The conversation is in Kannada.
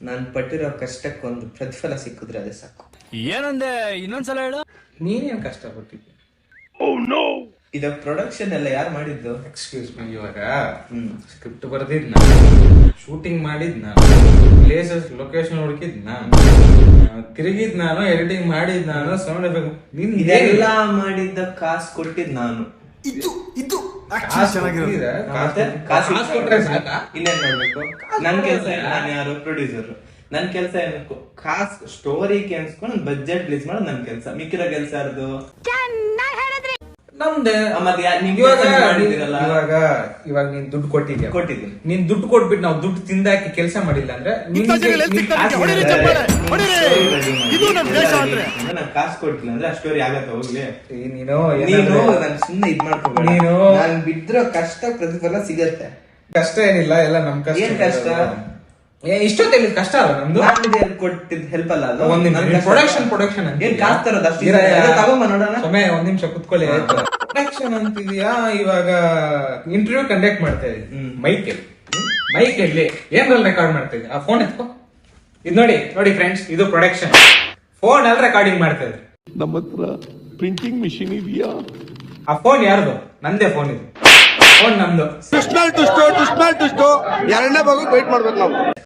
ನಾನು ಪಟ್ಟಿರೋ ಕಷ್ಟಕ್ಕೊಂದು ಪ್ರತಿಫಲ ಸಿಕ್ಕಿದ್ರೆ ಅದೇ ಸಾಕು. ಏನಂದೆ ಇನ್ನೊಂದ್ಸಲ ಹೇಳು. ನೀನೇನ್ ಕಷ್ಟಪಟ್ಟಿದ್ದೆ? ಇದು ಪ್ರೊಡಕ್ಷನ್ ಎಲ್ಲ ಯಾರು ಮಾಡಿದ್ದು? ಎಕ್ಸ್ಕ್ಯೂಸ್ ಮೀ, ಇವಾಗ ಸ್ಕ್ರಿಪ್ಟ್ ಬರ್ದಿದ್ ನಾನು, ಶೂಟಿಂಗ್ ಮಾಡಿದ್ ನಾನು, ಪ್ಲೇಸಸ್ ಲೊಕೇಶನ್ ಹುಡುಕಿದ್ ನಾನು, ತಿರುಗಿದ್ ನಾನು, ಎಡಿಟಿಂಗ್ ಮಾಡಿದ್ ನಾನು, ಸೌಂಡ್ ಎಫೆಕ್ಟ್ ನಿನ್ ಇದೆಲ್ಲ ಮಾಡಿದ್ದ ಕಾಸು ಕೊಟ್ಟಿದ್ ನಾನು. ಕಾಸು ಕೊಟ್ರೆ ಸಾಕಾ? ಇನ್ನೇನ್ ಮಾಡ್ಬೇಕು? ನನ್ ಕೆಲ್ಸ ನಾನು ಯಾರು ಪ್ರೊಡ್ಯೂಸರ್, ನನ್ ಕೆಲ್ಸ ಏನಕ್ಕೂ ಕಾಸು ಸ್ಟೋರಿಗೆ ಅನ್ಸ್ಕೊಂಡು ಬಜೆಟ್ ರಿಲೀಸ್ ಮಾಡೋದು ನನ್ ಕೆಲ್ಸ. ಮಿಕ್ಕಿರೋ ಕೆಲ್ಸ ಯಾರ್ದು? ನಮ್ದೆ. ಮತ್ತೆ ಇವಾಗ ನೀನ್ ದುಡ್ಡು ಕೊಟ್ಟಿದ್ಯಾ? ಕೊಟ್ಟಿದ್ದೀನಿ. ನೀನ್ ದುಡ್ಡು ಕೊಟ್ಬಿಟ್ಟು ನಾವು ದುಡ್ಡು ತಿಂದಾಕಿ ಕೆಲಸ ಮಾಡಿಲ್ಲ ಅಂದ್ರೆ ನಾನು ಕಾಸು ಕೊಟ್ಟಿಲ್ಲ ಅಂದ್ರೆ ಆ ಸ್ಟೋರಿ ಆಗತ್ತ ಹೋಗ್ಲಿ. ನೀನು ನನ್ ಸುಮ್ನೆ ಇದ್ ಮಾಡ್ಕೋಬೇಡ. ನೀನು ನಾನ್ ಬಿದ್ರೋ ಕಷ್ಟ ಪ್ರತಿಫಲ ಸಿಗತ್ತೆ. ಕಷ್ಟ ಏನಿಲ್ಲ, ಎಲ್ಲ ನಮ್ ಕಷ್ಟ. ಏನ್ ಕಷ್ಟ? ಇಷ್ಟೊತ್ತಿಲ್ಲ ಕಷ್ಟ ಅಲ್ಲ ನಮ್ದು. ನಾನು ಕೊಟ್ಟಿದ್ ಹೆಲ್ಪ್ ಅಲ್ಲ ಅದು. ಪ್ರೊಡಕ್ಷನ್ ಅಂತ ಏನ್ ಕಾಸು ತರೋದು ಅಷ್ಟು ತಗೊಂಬ ನೋಡೋಣ. ಒಂದ್ ನಿಮಿಷ ಕುತ್ಕೊಳ್ಳಿ. ಪ್ರೊಡಕ್ಷನ್ ಅಂತಿದ್ಯಾ? ಇವಾಗ ಇಂಟರ್ವ್ಯೂ ಕಂಡಕ್ಟ್ ಮಾಡ್ತಾ ಇದೀವಿ ಮೈಕ್ ಅಲ್ಲಿ ಏನ್ರಲ್ಲಿ ರೆಕಾರ್ಡ್ ಮಾಡ್ತಾ ಇದ್ದೆ? ಆ ಫೋನ್ ಎತ್ಕೋ. ಇದು ನೋಡಿ ಫ್ರೆಂಡ್ಸ್, ಇದು ಪ್ರೊಡಕ್ಷನ್. ಫೋನ್ ಅಲ್ಲಿ ರೆಕಾರ್ಡಿಂಗ್ ಮಾಡ್ತಾ ಇದ್ರಿ. ನಮ್ಮ ಹತ್ರ ಪ್ರಿಂಟಿಂಗ್ ಮಿಷಿನ್ ಇದೆಯಾ? ಆ ಫೋನ್ ಯಾರ್ದು? ನಂದೇ ಫೋನ್ ಇದು. ಫೋನ್ ನಮ್ದು. ಎರಡನೇ ಭಾಗ ವೇಟ್ ಮಾಡ್ಬೇಕು ನಾವು.